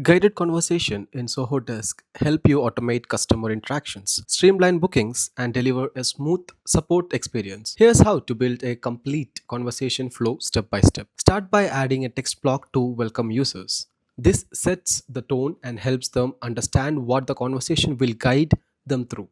Guided conversation in Zoho Desk help you automate customer interactions, streamline bookings, and deliver a smooth support experience. Here's how to build a complete conversation flow step by step. Start by adding a text block to welcome users. This sets the tone and helps them understand what the conversation will guide them through.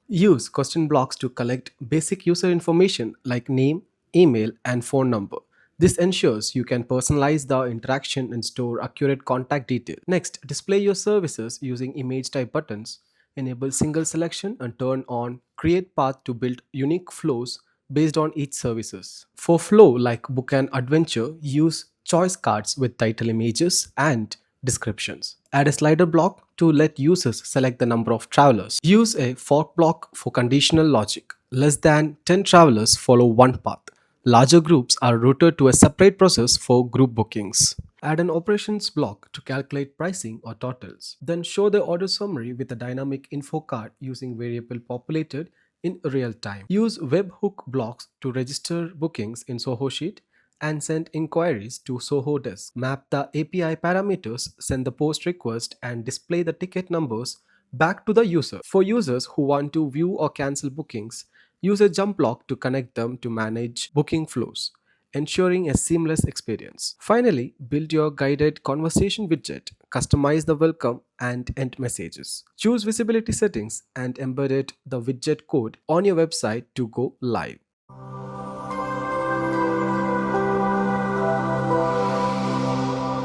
Use question blocks to collect basic user information like name, email, and phone number. This ensures you can personalize the interaction and store accurate contact details. Next, display your services using image type buttons. Enable single selection and turn on create path to build unique flows based on each services. For flow like book and adventure, use choice cards with title images and descriptions. Add a slider block to let users select the number of travelers. Use a fork block for conditional logic. Less than 10 travelers follow one path. Larger groups are routed to a separate process for group bookings. Add an operations block to calculate pricing or totals. Then show the order summary with a dynamic info card using variable populated in real time. Use webhook blocks to register bookings in Zoho Sheet and send inquiries to Zoho Desk. Map the API parameters, send the post request, and display the ticket numbers back to the user. For users who want to view or cancel bookings, use a jump block to connect them to manage booking flows, ensuring a seamless experience. Finally, build your guided conversation widget. Customize the welcome and end messages. Choose visibility settings and embed the widget code on your website to go live.